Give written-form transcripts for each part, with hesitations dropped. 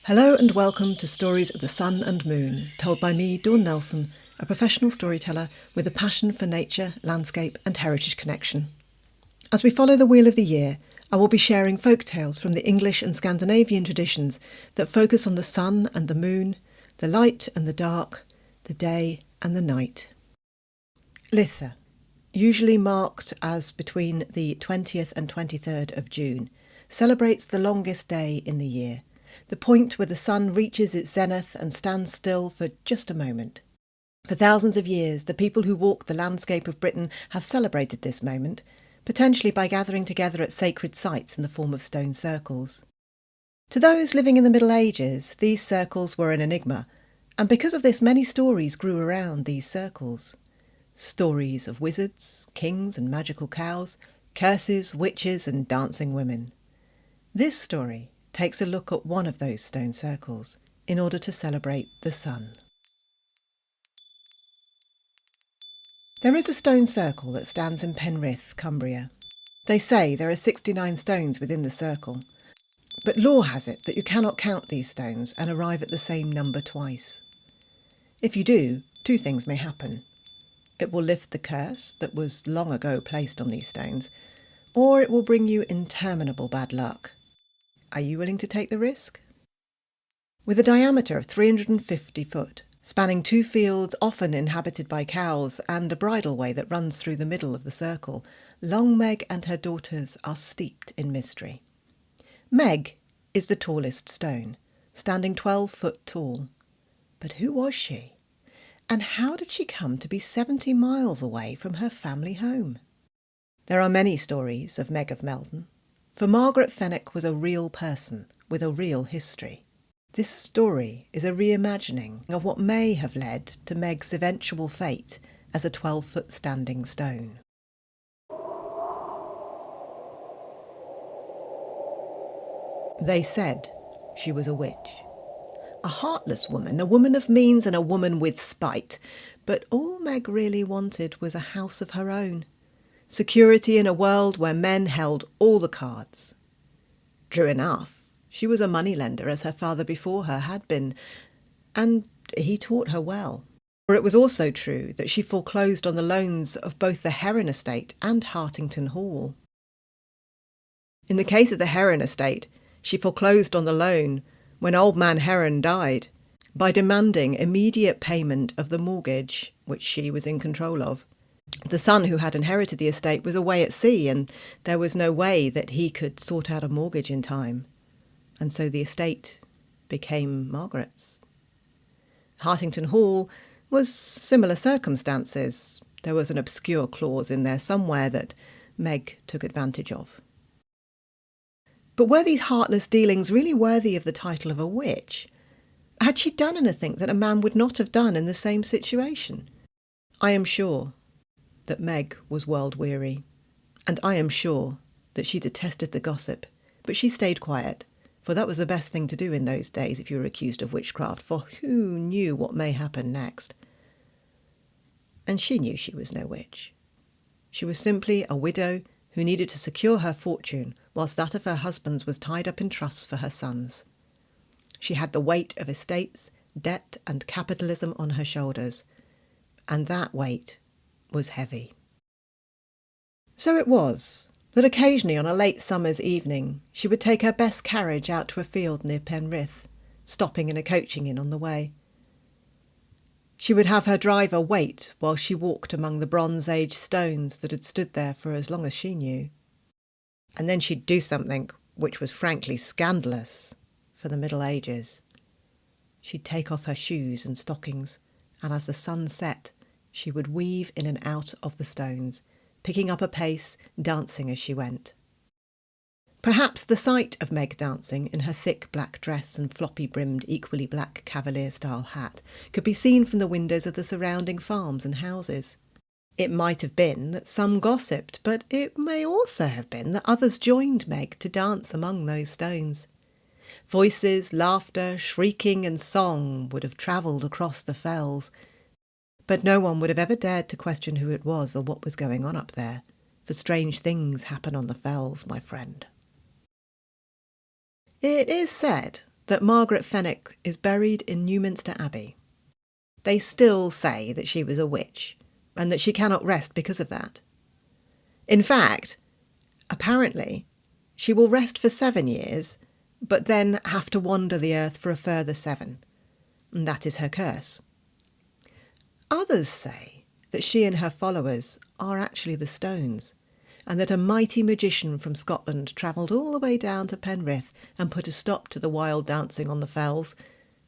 Hello and welcome to Stories of the Sun and Moon, told by me, Dawn Nelson, a professional storyteller with a passion for nature, landscape and heritage connection. As we follow the Wheel of the Year, I will be sharing folk tales from the English and Scandinavian traditions that focus on the sun and the moon, the light and the dark, the day and the night. Litha, usually marked as between the 20th and 23rd of June, celebrates the longest day in the year, the point where the sun reaches its zenith and stands still for just a moment. For thousands of years, the people who walk the landscape of Britain have celebrated this moment, potentially by gathering together at sacred sites in the form of stone circles. To those living in the Middle Ages, these circles were an enigma, and because of this many stories grew around these circles. Stories of wizards, kings and magical cows, curses, witches and dancing women. This story takes a look at one of those stone circles in order to celebrate the sun. There is a stone circle that stands in Penrith, Cumbria. They say there are 69 stones within the circle, but lore has it that you cannot count these stones and arrive at the same number twice. If you do, two things may happen. It will lift the curse that was long ago placed on these stones, or it will bring you interminable bad luck. Are you willing to take the risk? With a diameter of 350 foot, spanning 2 fields often inhabited by cows and a bridleway that runs through the middle of the circle, Long Meg and her daughters are steeped in mystery. Meg is the tallest stone, standing 12 foot tall. But who was she? And how did she come to be 70 miles away from her family home? There are many stories of Meg of Meldon, for Margaret Fenwick was a real person with a real history. This story is a reimagining of what may have led to Meg's eventual fate as a 12-foot standing stone. They said she was a witch. A heartless woman, a woman of means and a woman with spite. But all Meg really wanted was a house of her own. Security in a world where men held all the cards. True enough, she was a moneylender as her father before her had been, and he taught her well. For it was also true that she foreclosed on the loans of both the Heron estate and Hartington Hall. In the case of the Heron estate, she foreclosed on the loan when old man Heron died by demanding immediate payment of the mortgage, which she was in control of. The son who had inherited the estate was away at sea, and there was no way that he could sort out a mortgage in time. And so the estate became Margaret's. Hartington Hall was similar circumstances. There was an obscure clause in there somewhere that Meg took advantage of. But were these heartless dealings really worthy of the title of a witch? Had she done anything that a man would not have done in the same situation? I am sure that Meg was world-weary, and I am sure that she detested the gossip, but she stayed quiet, for that was the best thing to do in those days if you were accused of witchcraft, for who knew what may happen next? And she knew she was no witch. She was simply a widow who needed to secure her fortune whilst that of her husband's was tied up in trusts for her sons. She had the weight of estates, debt and capitalism on her shoulders, and that weight was heavy. So it was that occasionally on a late summer's evening she would take her best carriage out to a field near Penrith, stopping in a coaching inn on the way. She would have her driver wait while she walked among the Bronze Age stones that had stood there for as long as she knew. And then she'd do something which was frankly scandalous for the Middle Ages. She'd take off her shoes and stockings, and as the sun set, she would weave in and out of the stones, picking up a pace, dancing as she went. Perhaps the sight of Meg dancing in her thick black dress and floppy-brimmed, equally black Cavalier-style hat could be seen from the windows of the surrounding farms and houses. It might have been that some gossiped, but it may also have been that others joined Meg to dance among those stones. Voices, laughter, shrieking and song would have travelled across the fells, but no one would have ever dared to question who it was or what was going on up there, for strange things happen on the fells, my friend. It is said that Margaret Fenwick is buried in Newminster Abbey. They still say that she was a witch, and that she cannot rest because of that. In fact, apparently, she will rest for 7 years, but then have to wander the earth for a further 7. And that is her curse. Others say that she and her followers are actually the stones, and that a mighty magician from Scotland travelled all the way down to Penrith and put a stop to the wild dancing on the fells,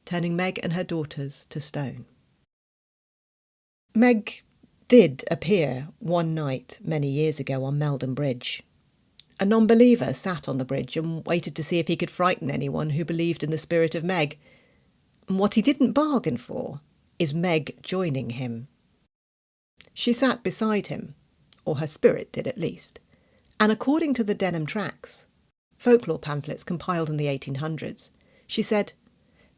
turning Meg and her daughters to stone. Meg did appear one night many years ago on Meldon Bridge. A non-believer sat on the bridge and waited to see if he could frighten anyone who believed in the spirit of Meg. And what he didn't bargain for is Meg joining him. She sat beside him, or her spirit did at least, and according to the Denham Tracts, folklore pamphlets compiled in the 1800s, she said,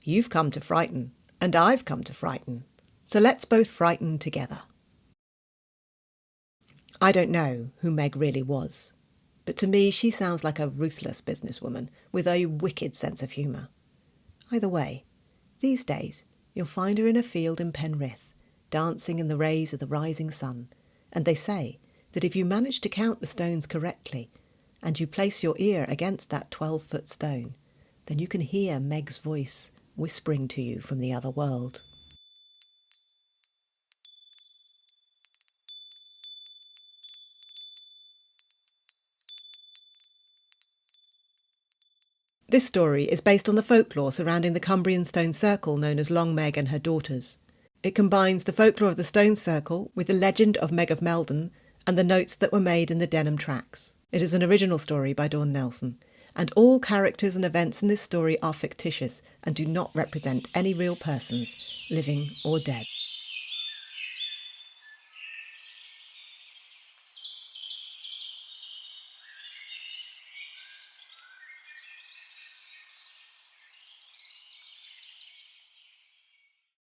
"You've come to frighten, and I've come to frighten, so let's both frighten together." I don't know who Meg really was, but to me she sounds like a ruthless businesswoman with a wicked sense of humour. Either way, these days you'll find her in a field in Penrith, dancing in the rays of the rising sun, and they say that if you manage to count the stones correctly, and you place your ear against that 12-foot stone, then you can hear Meg's voice whispering to you from the other world. This story is based on the folklore surrounding the Cumbrian stone circle known as Long Meg and her daughters. It combines the folklore of the stone circle with the legend of Meg of Meldon and the notes that were made in the Denham Tracts. It is an original story by Dawn Nelson, and all characters and events in this story are fictitious and do not represent any real persons, living or dead.